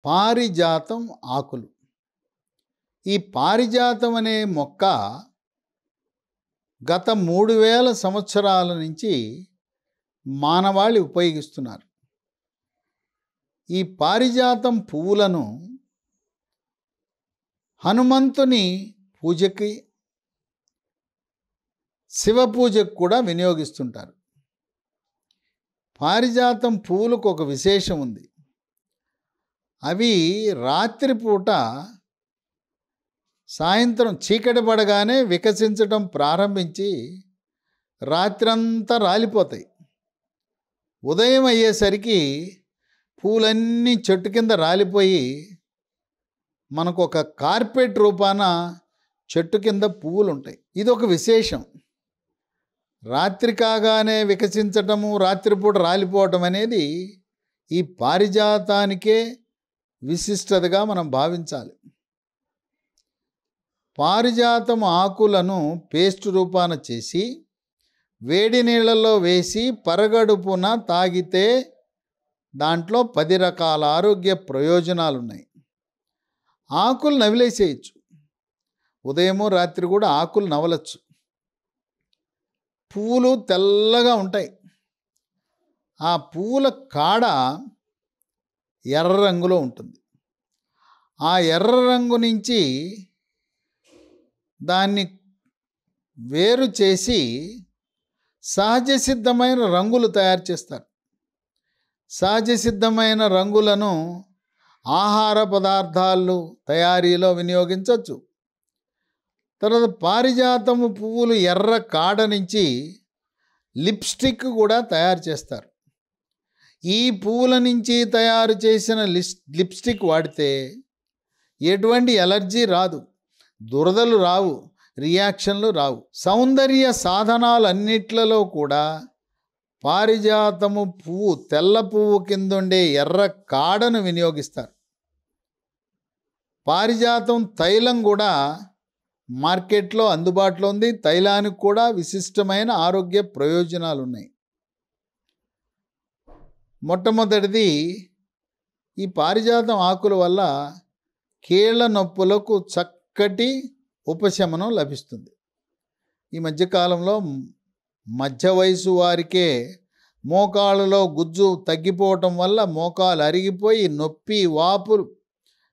పారిజాతం ఆకులు. ఈ పారిజాతం అనే మొక్క గత 3000 సంవత్సరాల నుంచి మానవాళి ఉపయోగిస్తున్నారు. ఈ పారిజాతం పువ్వులను హనుమంతుని పూజకి, శివ పూజకు కూడా వినియోగిస్తుంటారు. పారిజాతం పువ్వులకు ఒక విశేషం ఉంది. అవి రాత్రిపూట సాయంత్రం చీకటి పడగానే వికసించడం ప్రారంభించి రాత్రంతా రాలిపోతాయి. ఉదయం అయ్యేసరికి పూలన్నీ చెట్టు కింద రాలిపోయి మనకు ఒక కార్పెట్ రూపాన చెట్టు కింద పువ్వులు ఉంటాయి. ఇది ఒక విశేషం. రాత్రి కాగానే వికసించటము, రాత్రిపూట రాలిపోవటం అనేది ఈ పారిజాతానికే విశిష్టతగా మనం భావించాలి. పారిజాతం ఆకులను పేస్ట్ రూపాన చేసి వేడి నీళ్ళల్లో వేసి పరగడుపున తాగితే దాంట్లో 10 రకాల ఆరోగ్య ప్రయోజనాలు ఉన్నాయి. ఆకులు నవిలేసేయచ్చు. ఉదయము రాత్రి కూడా ఆకులు నవలచ్చు. పువ్వులు తెల్లగా ఉంటాయి. ఆ పువ్వుల కాడ ఎర్ర రంగులో ఉంటుంది. ఆ ఎర్ర రంగు నుంచి దాన్ని వేరు చేసి సహజ సిద్ధమైన రంగులు తయారు చేస్తారు. సహజ సిద్ధమైన రంగులను ఆహార పదార్థాలు తయారీలో వినియోగించవచ్చు. తర్వాత పారిజాతము పువ్వులు ఎర్ర కాడ నుంచి లిప్స్టిక్ కూడా తయారు చేస్తారు. ఈ పువ్వుల నుంచి తయారు చేసిన లిప్స్టిక్ వాడితే ఎటువంటి ఎలర్జీ రాదు, దురదలు రావు, రియాక్షన్లు రావు. సౌందర్య సాధనాలన్నిట్లలో కూడా పారిజాతము పువ్వు, తెల్ల పువ్వు కిందుండే ఎర్ర కాడను వినియోగిస్తారు. పారిజాతం తైలం కూడా మార్కెట్లో అందుబాటులో ఉంది. తైలానికి కూడా విశిష్టమైన ఆరోగ్య ప్రయోజనాలు ఉన్నాయి. మొట్టమొదటిది, ఈ పారిజాతం ఆకుల వల్ల కీళ్ళ నొప్పులకు చక్కటి ఉపశమనం లభిస్తుంది. ఈ మధ్యకాలంలో మధ్య వయసు వారికే మోకాళ్ళలో గుజ్జు తగ్గిపోవటం వల్ల మోకాలు అరిగిపోయి నొప్పి, వాపులు,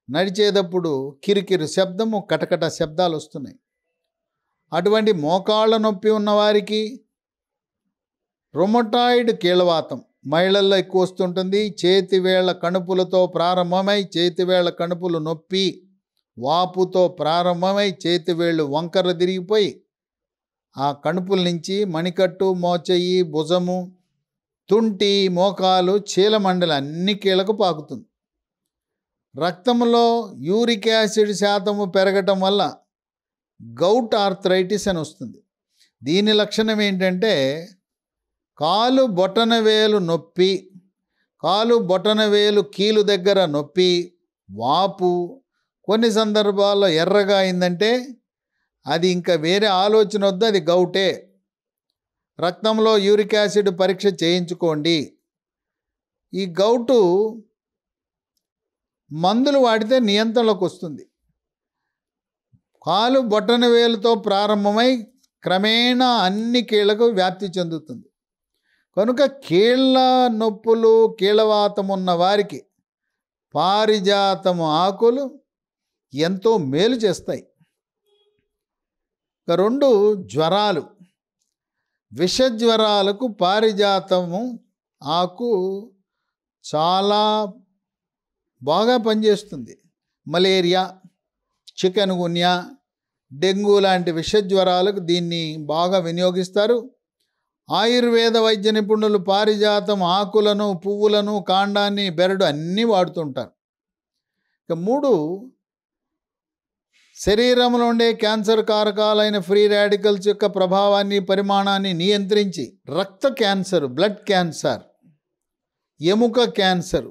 నడిచేటప్పుడు కిరికిరి శబ్దము, కటకట శబ్దాలు వస్తున్నాయి. అటువంటి మోకాళ్ళ నొప్పి ఉన్నవారికి, రొమటాయిడ్ కీళ్ళవాతం మహిళల్లో ఎక్కువ వస్తుంటుంది. చేతివేళ్ల కణుపులతో ప్రారంభమై చేతివేళ్ల కణుపులు నొప్పి, వాపుతో ప్రారంభమై చేతివేళ్ళు వంకర తిరిగిపోయి ఆ కణుపుల నుంచి మణికట్టు, మోచెయ్యి, భుజము, తుంటి, మోకాలు, చీలమండలి అన్ని కీళ్లకు పాకుతుంది. రక్తంలో యూరిక్ యాసిడ్ శాతము పెరగటం వల్ల గౌట్ ఆర్థరైటిస్ అని వస్తుంది. దీని లక్షణం ఏంటంటే కాలు బొటనవేలు నొప్పి, కాలు బొటనవేలు కీలు దగ్గర నొప్పి, వాపు, కొన్ని సందర్భాల్లో ఎర్రగా అయిందంటే అది ఇంకా వేరే ఆలోచన వద్దు, అది గౌటే. రక్తంలో యూరిక్ యాసిడ్ పరీక్ష చేయించుకోండి. ఈ గౌటు మందులు వాడితే నియంత్రణలోకి వస్తుంది. కాలు బొటనవేలుతో ప్రారంభమై క్రమేణా అన్ని కీళ్లకు వ్యాప్తి చెందుతుంది. కనుక కీళ్ళ నొప్పులు, కీళ్ళవాతం ఉన్న వారికి పారిజాతము ఆకులు ఎంతో మేలు చేస్తాయి. ఇక 2, జ్వరాలు. విష జ్వరాలకు పారిజాతము ఆకు చాలా బాగా పనిచేస్తుంది. మలేరియా, చికెన్ గున్యా, డెంగ్యూ లాంటి విష జ్వరాలకు దీన్ని బాగా వినియోగిస్తారు. ఆయుర్వేద వైద్య నిపుణులు పారిజాతం ఆకులను, పువ్వులను, కాండాన్ని, బెరడు అన్నీ వాడుతుంటారు. ఇక 3, శరీరంలో ఉండే క్యాన్సర్ కారకాలైన ఫ్రీ రాడికల్స్ యొక్క ప్రభావాన్ని, పరిమాణాన్ని నియంత్రించి రక్త క్యాన్సర్, బ్లడ్ క్యాన్సర్, ఎముక క్యాన్సర్,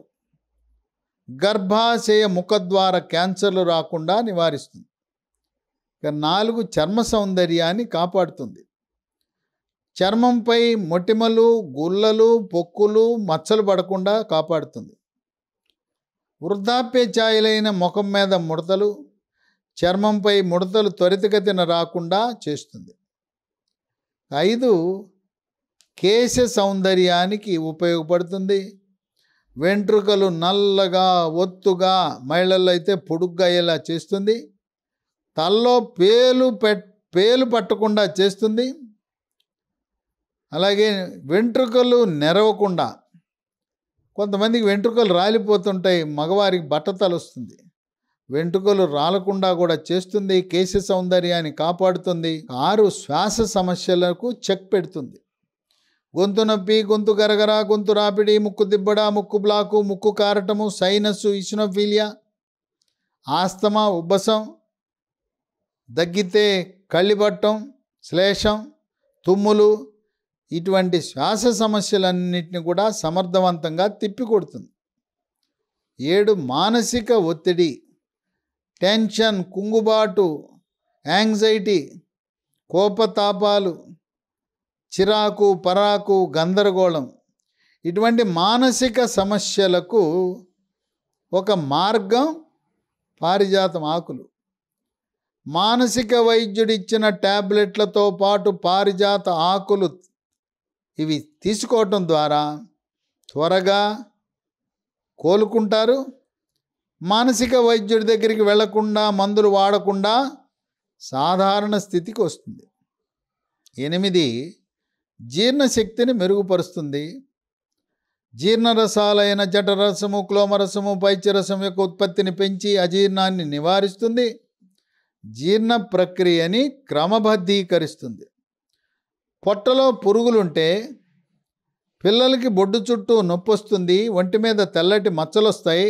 గర్భాశయ ముఖద్వార క్యాన్సర్లు రాకుండా నివారిస్తుంది. ఇక 4, చర్మ సౌందర్యాన్ని కాపాడుతుంది. చర్మంపై మొటిమలు, గుల్లలు, పొక్కులు, మచ్చలు పడకుండా కాపాడుతుంది. వృద్ధాప్య ఛాయలైన ముఖం మీద ముడతలు, చర్మంపై ముడతలు త్వరితగతిన రాకుండా చేస్తుంది. 5 కేశ సౌందర్యానికి ఉపయోగపడుతుంది. వెంట్రుకలు నల్లగా ఒత్తుగా, మహిళల్లో అయితే పొడుగ్గా అయ్యేలా చేస్తుంది. తలలో పేలు పట్టకుండా చేస్తుంది. అలాగే వెంట్రుకలు నెరవకుండా, కొంతమందికి వెంట్రుకలు రాలిపోతుంటాయి, మగవారికి బట్టతల వస్తుంది, వెంట్రుకలు రాలకుండా కూడా చేస్తుంది. కేశ సౌందర్యాన్ని కాపాడుతుంది. 6 శ్వాస సమస్యలకు చెక్ పెడుతుంది. గొంతు నొప్పి, గొంతు గరగర, గొంతు రాపిడి, ముక్కు దిబ్బడ, ముక్కు బ్లాకు, ముక్కు కారటము, సైనస్సు, ఇసినోఫీలియా, ఆస్తమా, ఉబ్బసం, దగ్గితే కళ్ళిపట్టం, శ్లేషం, తుమ్ములు, ఇటువంటి శ్వాస సమస్యలన్నింటినీ కూడా సమర్థవంతంగా తిప్పికొడుతుంది. 7 మానసిక ఒత్తిడి, టెన్షన్, కుంగుబాటు, యాంగ్జైటీ, కోపతాపాలు, చిరాకు, పరాకు, గందరగోళం, ఇటువంటి మానసిక సమస్యలకు ఒక మార్గం పారిజాతం ఆకులు. మానసిక వైద్యుడిచ్చిన ట్యాబ్లెట్లతో పాటు పారిజాత ఆకులు ఇవి తీసుకోవటం ద్వారా త్వరగా కోలుకుంటారు. మానసిక వైద్యుడి దగ్గరికి వెళ్లకుండా, మందులు వాడకుండా సాధారణ స్థితికి వస్తుంది. 8 జీర్ణశక్తిని మెరుగుపరుస్తుంది. జీర్ణరసాలైన జఠరసము, క్లోమరసము, పైత్యరసం యొక్క ఉత్పత్తిని పెంచి అజీర్ణాన్ని నివారిస్తుంది. జీర్ణ ప్రక్రియని క్రమబద్ధీకరిస్తుంది. పొట్టలో పురుగులుంటే పిల్లలకి బొడ్డు చుట్టూ నొప్పి వస్తుంది, ఒంటి మీద తెల్లటి మచ్చలు వస్తాయి.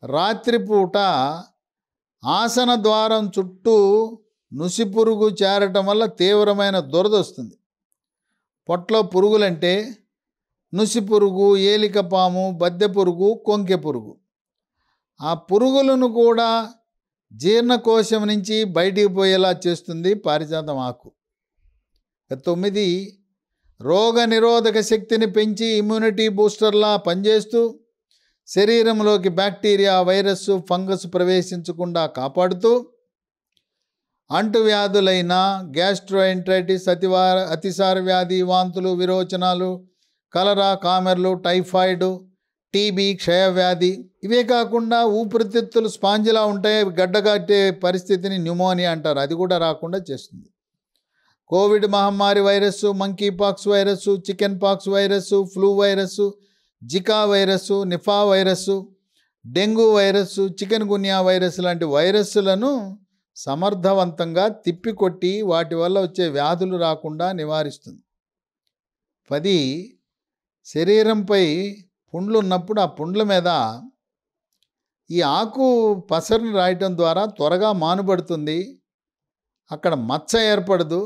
రాత్రిపూట ఆసన ద్వారం చుట్టూ నుసి పురుగు చేరటం వల్ల తీవ్రమైన దురద వస్తుంది. పొట్టలో పురుగులంటే నుసి పురుగు, ఏలికపాము, బద్దె పురుగు, కొంకె పురుగు. ఆ పురుగులను కూడా జీర్ణకోశం నుంచి బయటికి పోయేలా చేస్తుంది పారిజాతం ఆకు. 9 రోగ నిరోధక శక్తిని పెంచి ఇమ్యూనిటీ బూస్టర్లా పనిచేస్తూ శరీరంలోకి బ్యాక్టీరియా, వైరస్, ఫంగస్ ప్రవేశించకుండా కాపాడుతూ అంటువ్యాధులైన గ్యాస్ట్రోఎంటరైటిస్, అతిసార వ్యాధి, వాంతులు, విరోచనాలు, కలరా, కామెర్లు, టైఫాయిడ్, టీబీ, క్షయవ్యాధి, ఇవే కాకుండా ఊపిరితిత్తులు స్పాంజిలా ఉంటాయి, గడ్డగట్టే పరిస్థితిని న్యూమోనియా అంటారు, అది కూడా రాకుండా చేస్తుంది. కోవిడ్ మహమ్మారి virus, monkey pox virus, chicken pox virus, flu virus, Zika virus, Nipah virus, dengue virus, chikungunya virus లాంటి వైరస్సులను సమర్థవంతంగా తిప్పికొట్టి వాటి వల్ల వచ్చే వ్యాధులు రాకుండా నివారిస్తుంది. 10 శరీరంపై పుండ్లు ఉన్నప్పుడు ఆ పుండ్ల మీద ఈ ఆకు పసరుని రాయటం ద్వారా త్వరగా మానుబడుతుంది, అక్కడ మచ్చ ఏర్పడదు.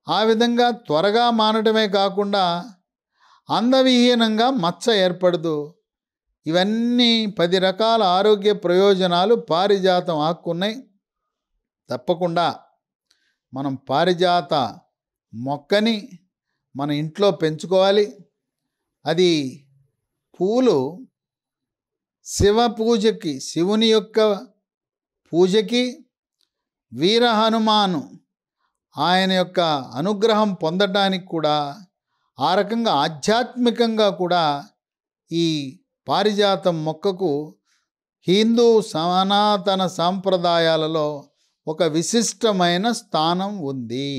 ఆ విధంగా త్వరగా మానటమే కాకుండా అందవిహీనంగా మచ్చ ఏర్పడదు. ఇవన్నీ 10 రకాల ఆరోగ్య ప్రయోజనాలు పారిజాతం ఆకున్నాయి. తప్పకుండా మనం పారిజాత మొక్కని మన ఇంట్లో పెంచుకోవాలి. అది పూలు శివ పూజకి, శివుని యొక్క పూజకి, వీర హనుమాను ఆయన యొక్క అనుగ్రహం పొందడానికి కూడా, ఆ రకంగా ఆధ్యాత్మికంగా కూడా ఈ పారిజాతం మొక్కకు హిందూ సనాతన సాంప్రదాయాలలో ఒక విశిష్టమైన స్థానం ఉంది.